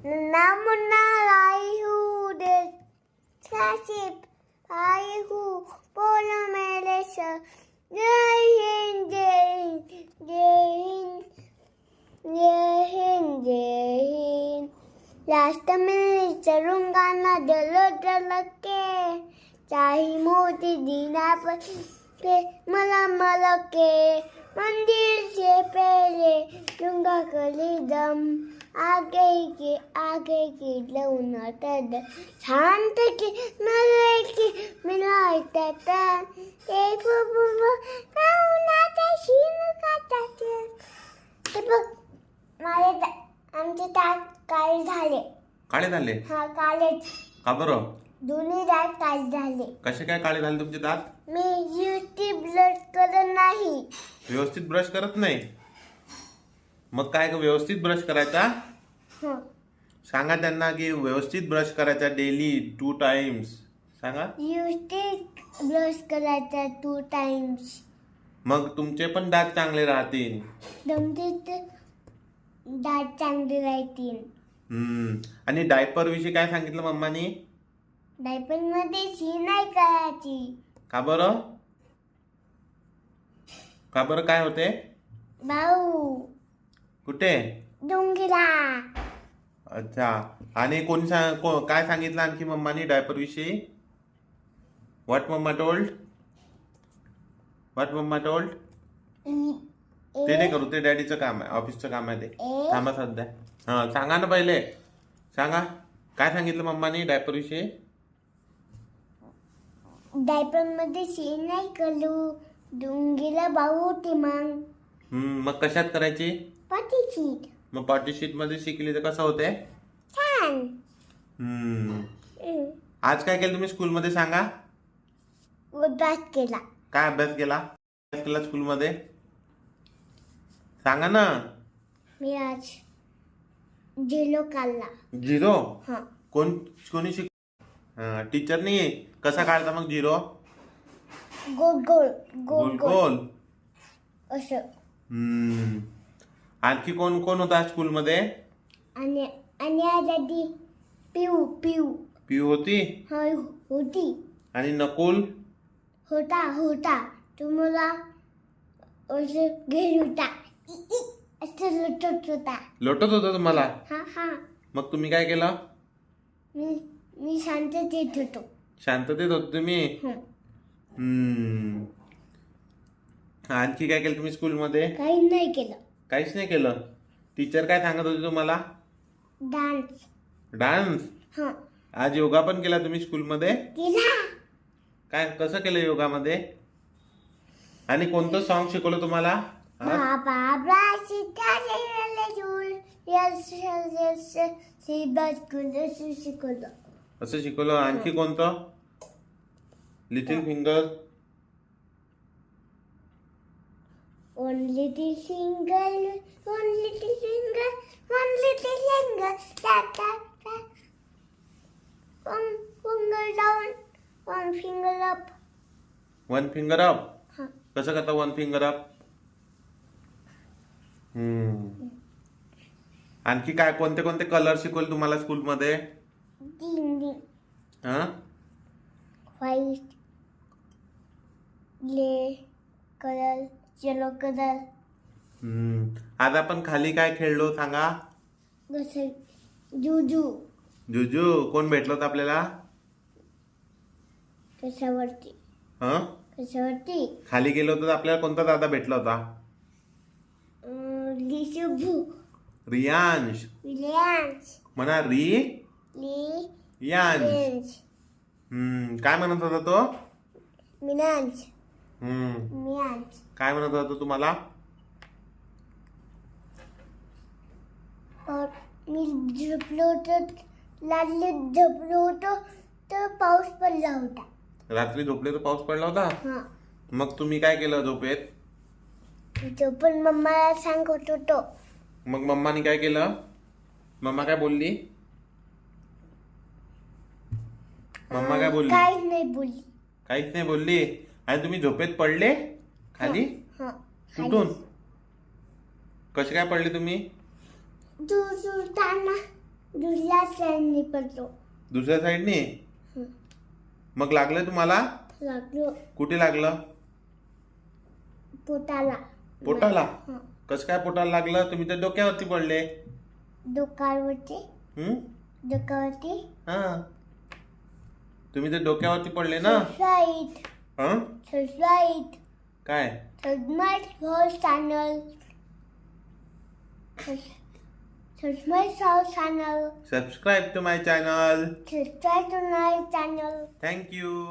Namuna Raihu de Sasip Raihu Polomelesa Jai Hind Jai Hind Jai Hind Jai Hind last में विचारूंगा ना जल के चाहे मोती दीना पे मला के मंदिर से पहले दूंगा कली दम आगे की लौना तद शांत की नरे की मिलाता था ते बुबु लौना ते शीन काटा ते बघ माझे आमचे दात काळे झाले हा काळेच का बरं दोन्ही दात काळे झाले कसे काय काळे झाले तुमचे दात मी व्यवस्थित ब्रश करत नाही व्यवस्थित ब्रश करत नाही मग काय व्यवस्थित ब्रश करायचा हं. सांगा त्यांना की व्यवस्थित ब्रश करायचा डेली 2 टाइम्स सांगा व्यवस्थित ब्रश करायचा 2 टाइम्स मग तुमचे पण दात चांगले राहतील दमतीत दात चांगले राहतील आणि डायपर विषयी काय सांगितलं मम्मानी डायपर मध्ये शी नाही करायची का बरं काय होते भाऊ कुठे डोंगरा अच्छा आणि काय सांगितलं आणखी मम्मानी डायपर विषयी व्हॉट मम्मा टोल्ड ते नाही करू ते डॅडीचं काम आहे ऑफिसचं काम आहे ते थांबा सध्या हा सांगा ना पहिले सांगा काय सांगितलं मम्मानी डायपर विषयी डायपर मध्ये शी नाही करू डोंगीला भाऊ होते मग कशात करायची पाठीशीट मग पार्टी शीट मध्ये शिकली तर कसं होते छान आज काय केलं तुम्ही स्कूलमध्ये सांगा अभ्यास केला काय अभ्यास केला स्कूलमध्ये सांगा ना मी आज झिरो काढला झिरो हा कोणी शिक टीचरनी कसा काढता मग झिरो गोल गोल गोल असं आणखी कोण होता स्कूलमध्ये आणि आधी पिऊ होती होती आणि नकुल होता तुम्हाला असं घेत होता असं लोटत होता तुम्हाला हा मग तुम्ही काय केलं मी शांततेत होतो शांततेत होते तुम्ही आणखी काय केलं तुम्ही स्कूलमध्ये काहीच नाही केलं टीचर काय सांगत होते तुम्हाला डान्स आज योगा पण केला तुम्ही स्कूलमध्ये काय कसं केलं योगामध्ये आणि कोणतं सॉन्ग शिकवलं तुम्हाला असं शिकवलं आणखी कोणतं little finger One little finger, one little finger, one little finger, tap tap tap. One finger down, one finger up. One finger up कसं करता वन फिंगर अप आणखी काय कोणते कलर शिकवले तुम्हाला स्कूलमध्ये Ding white, grey color. Yellow colour आज आपण खाली काय खेळलो सांगा जुजू कोण भेटलो होतं आपल्याला कशावरती खाली गेलो होतो आपल्याला कोणता दादा भेटला होता रियांश म्हणा रियांश काय म्हणत होता तो मिनांश काय म्हणत होता तुम्हाला मी झोपलो होतो तर पाऊस पडला होता रात्री झोपले तर पाऊस पडला होता मग तुम्ही काय केलं झोपेत पण मम्माला सांगत होतो मग मम्माने काय केलं मम्मा काय बोलली काहीच नाही बोलली आणि तुम्ही झोपेत पडले खाली कुठून कसे काय पडले तुम्ही झुलताना दुसऱ्या साईडने पडतो. दुसऱ्या साईडने. हं. मग लागलं तुम्हाला? लागलो कुठे लागलं? पोटाला. पोटाला. हं. कसं काय पोटाला लागलं? तुम्ही तर डोक्यावरती पडले. डोक्यावरती हं? डोक्यावरती हा, तुम्ही तर डोक्यावरती पडले ना. सबस्क्राईब हं? सबस्क्राईब काय? सबस्क्राईब हो channel. Subscribe channel. Subscribe to my channel. Subscribe to my channel. Thank you.